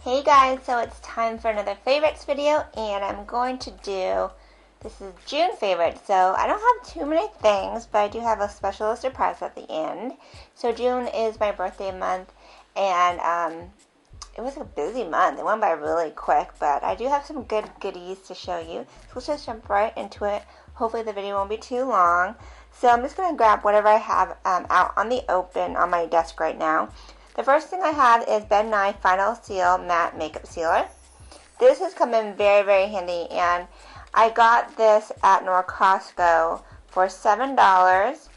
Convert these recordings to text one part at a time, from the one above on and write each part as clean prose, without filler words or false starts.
Hey guys, so it's time for another favorites video, and I'm going to do, this is June favorites, so I don't have too many things, but I do have a special surprise at the end. So June is my birthday month, and it was a busy month. It went by really quick, but I do have some good goodies to show you. So let's just jump right into it. Hopefully the video won't be too long. So I'm just going to grab whatever I have out on the open on my desk right now. The first thing I have is Ben Nye Final Seal Matte Makeup Sealer. This has come in very, very handy, and I got this at Costco for $7.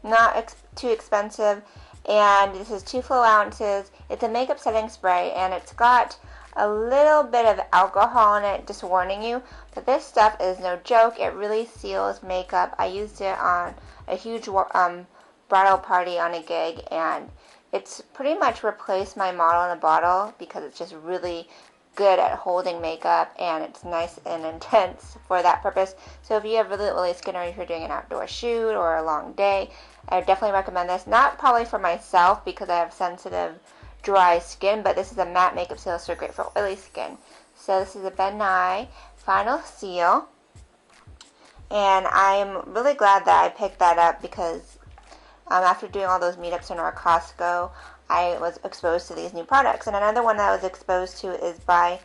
Not too expensive, and this is 2 full ounces. It's a makeup setting spray, and it's got a little bit of alcohol in it, just warning you. But this stuff is no joke. It really seals makeup. I used it on a huge bridal party on a gig, and it's pretty much replaced my model in a bottle because it's just really good at holding makeup, and it's nice and intense for that purpose. So if you have really oily skin, or if you're doing an outdoor shoot or a long day, I would definitely recommend this. Not probably for myself because I have sensitive, dry skin, but this is a matte makeup seal, so great for oily skin. So this is a Ben Nye Final Seal, and I'm really glad that I picked that up because after doing all those meetups in our Costco, I was exposed to these new products. And another one that I was exposed to is by,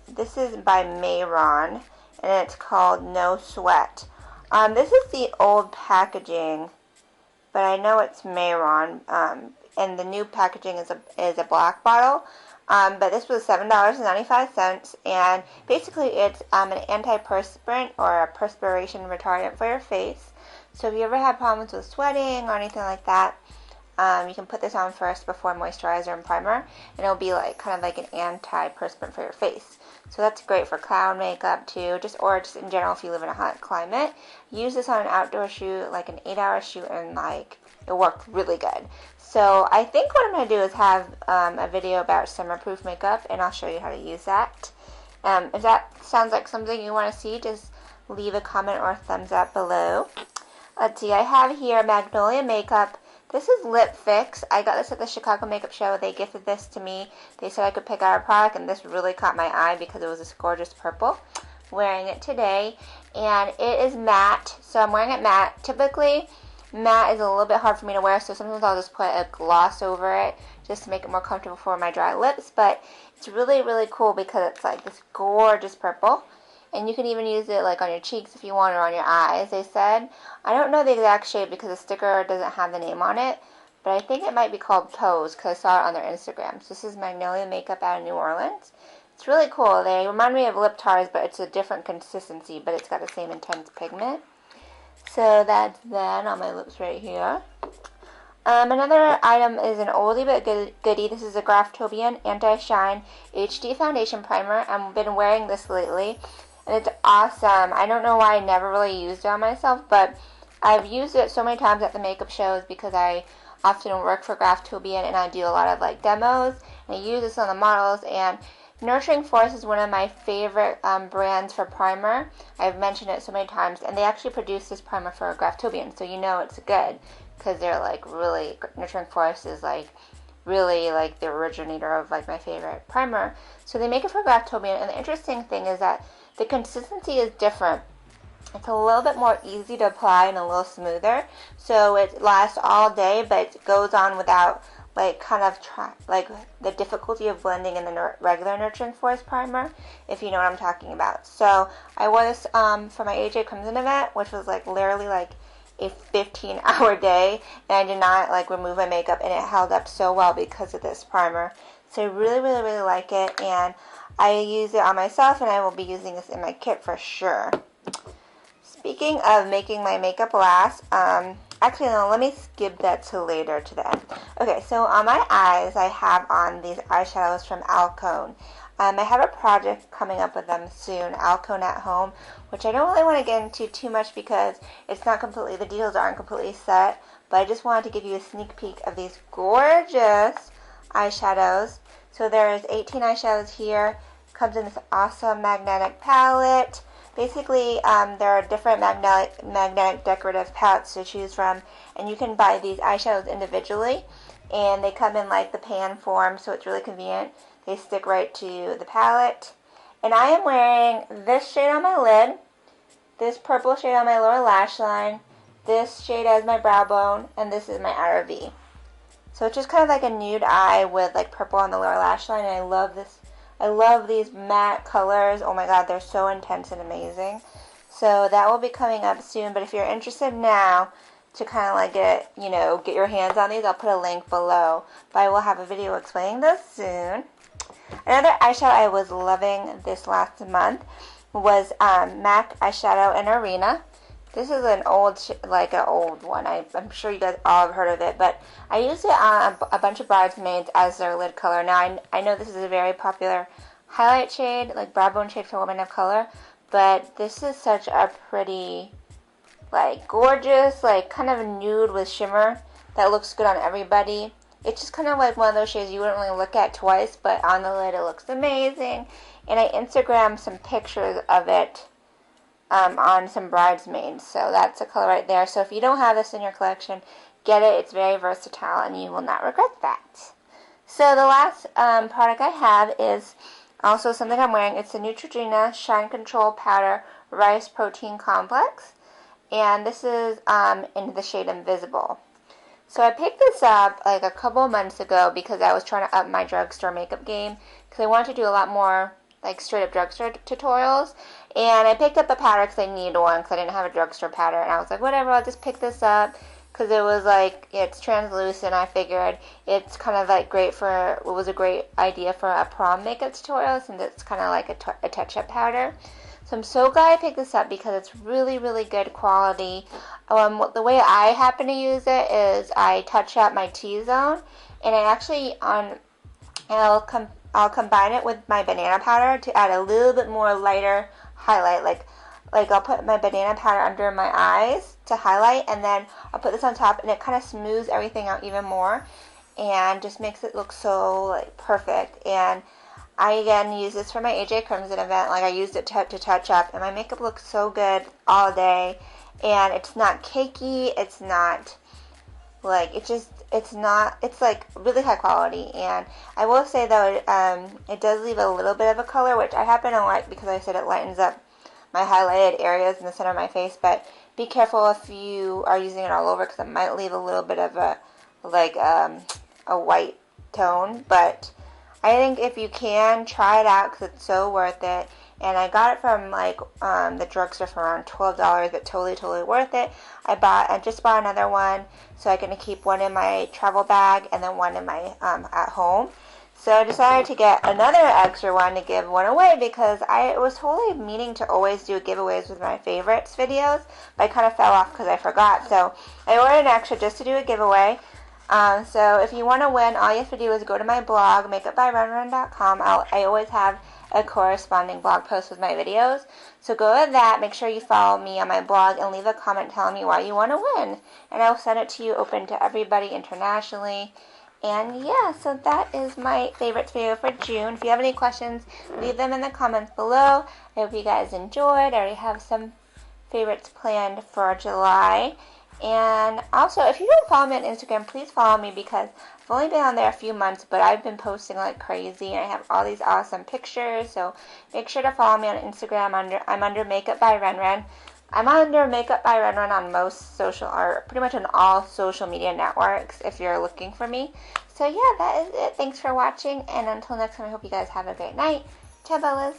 this is by Mayron, and it's called No Sweat. This is the old packaging, but I know it's Mayron, and the new packaging is a black bottle. But this was $7.95, and basically it's an antiperspirant or a perspiration retardant for your face. So if you ever have problems with sweating or anything like that, you can put this on first before moisturizer and primer, and it'll be like kind of like an antiperspirant for your face. So that's great for cloud makeup too, or just in general if you live in a hot climate. Use this on an outdoor shoot, like an 8-hour shoot, and like it worked really good. So I think what I'm going to do is have a video about summer-proof makeup, and I'll show you how to use that. If that sounds like something you want to see, just leave a comment or a thumbs up below. Let's see, I have here Magnolia Makeup. This is Lip Fix. I got this at the Chicago Makeup Show. They gifted this to me. They said I could pick out a product, and this really caught my eye because it was this gorgeous purple. Wearing it today, and it is matte, so I'm wearing it matte. Typically, matte is a little bit hard for me to wear, so sometimes I'll just put a gloss over it just to make it more comfortable for my dry lips, but it's really, really cool because it's like this gorgeous purple. And you can even use it like on your cheeks if you want, or on your eyes, they said. I don't know the exact shape because the sticker doesn't have the name on it, but I think it might be called Pose because I saw it on their Instagram. So this is Magnolia Makeup out of New Orleans. It's really cool. They remind me of lip tars, but it's a different consistency, but it's got the same intense pigment. So that's that on my lips right here. Another item is an oldie but goodie. This is a Graftobian Anti-Shine HD Foundation Primer. I've been wearing this lately, and it's awesome. I don't know why I never really used it on myself, but I've used it so many times at the makeup shows because I often work for Graftobian, and I do a lot of like demos, and I use this on the models. And Nurturing Force is one of my favorite brands for primer. I've mentioned it so many times, and they actually produce this primer for Graftobian, so you know it's good because they're like really, Nurturing Force is like really like the originator of like my favorite primer. So they make it for Graftobian, and the interesting thing is that the consistency is different. It's a little bit more easy to apply and a little smoother, so it lasts all day, but it goes on without like kind of like the difficulty of blending in the regular Nurturing Force primer, if you know what I'm talking about. So I wore this for my AJ Crimson event, which was like literally like a 15-hour day, and I did not like remove my makeup, and it held up so well because of this primer. So I really, really, really like it, and I use it on myself, and I will be using this in my kit for sure. Speaking of making my makeup last, actually no, let me skip that to later, to the end. Okay, so on my eyes, I have on these eyeshadows from Alcone. I have a project coming up with them soon, Alcone at Home, which I don't really want to get into too much because it's not completely, the details aren't completely set, but I just wanted to give you a sneak peek of these gorgeous eyeshadows. So there's 18 eyeshadows here. Comes in this awesome magnetic palette. Basically, there are different magnetic decorative palettes to choose from, and you can buy these eyeshadows individually, and they come in like the pan form, so it's really convenient. They stick right to the palette. And I am wearing this shade on my lid, this purple shade on my lower lash line, this shade as my brow bone, and this is my outer V. So it's just kind of like a nude eye with like purple on the lower lash line, and I love this. I love these matte colors. Oh my god, they're so intense and amazing. So that will be coming up soon, but if you're interested now to kind of like get your hands on these, I'll put a link below. But I will have a video explaining those soon. Another eyeshadow I was loving this last month was MAC eyeshadow in Arena. This is an old one. I'm sure you guys all have heard of it, but I used it on a bunch of bridesmaids as their lid color. Now I know this is a very popular highlight shade, like brow bone shade for women of color, but this is such a pretty, like gorgeous, like kind of nude with shimmer that looks good on everybody. It's just kind of like one of those shades you wouldn't really look at twice, but on the lid it looks amazing. And I Instagrammed some pictures of it on some bridesmaids, so that's a color right there. So if you don't have this in your collection, get it. It's very versatile and you will not regret that. So the last product I have is also something I'm wearing. It's the Neutrogena Shine Control Powder Rice Protein Complex, and this is in the shade Invisible. So I picked this up like a couple months ago because I was trying to up my drugstore makeup game, because I wanted to do a lot more like straight up drugstore tutorials. And I picked up a powder because I needed one because I didn't have a drugstore powder, and I was like, whatever, I'll just pick this up because it was like, it's translucent. I figured it's kind of like great for, it was a great idea for a prom makeup tutorial since it's kind of like a touch-up powder. So I'm so glad I picked this up because it's really, really good quality. The way I happen to use it is I touch up my T-zone, and I actually I'll combine it with my banana powder to add a little bit more lighter highlight. Like I'll put my banana powder under my eyes to highlight, and then I'll put this on top, and it kind of smooths everything out even more and just makes it look so like perfect. And I again use this for my AJ Crimson event. Like I used it to touch up, and my makeup looks so good all day. And it's not cakey. It's not like it's like really high quality. And I will say though, it does leave a little bit of a color, which I happen to like because I said it lightens up my highlighted areas in the center of my face. But be careful if you are using it all over, because it might leave a little bit of a white tone. But I think if you can, try it out because it's so worth it. And I got it from like the drugstore for around $12, but totally worth it. I just bought another one, so I can keep one in my travel bag and then one in my at home. So I decided to get another extra one to give one away because I was totally meaning to always do giveaways with my favorites videos, but I kind of fell off because I forgot. So I ordered an extra just to do a giveaway. So if you want to win, all you have to do is go to my blog, makeupbyrunrun.com. I always have a corresponding blog post with my videos. So go to that, make sure you follow me on my blog, and leave a comment telling me why you want to win. And I'll send it to you open to everybody internationally. And yeah, so that is my favorites video for June. If you have any questions, leave them in the comments below. I hope you guys enjoyed. I already have some favorites planned for July. And also, if you don't follow me on Instagram, please follow me because I've only been on there a few months, but I've been posting like crazy, and I have all these awesome pictures. So make sure to follow me on Instagram. I'm under Makeup by Renren. I'm under Makeup by Renren on most pretty much on all social media networks if you're looking for me. So yeah, that is it. Thanks for watching, and until next time, I hope you guys have a great night. Ciao, Bellas.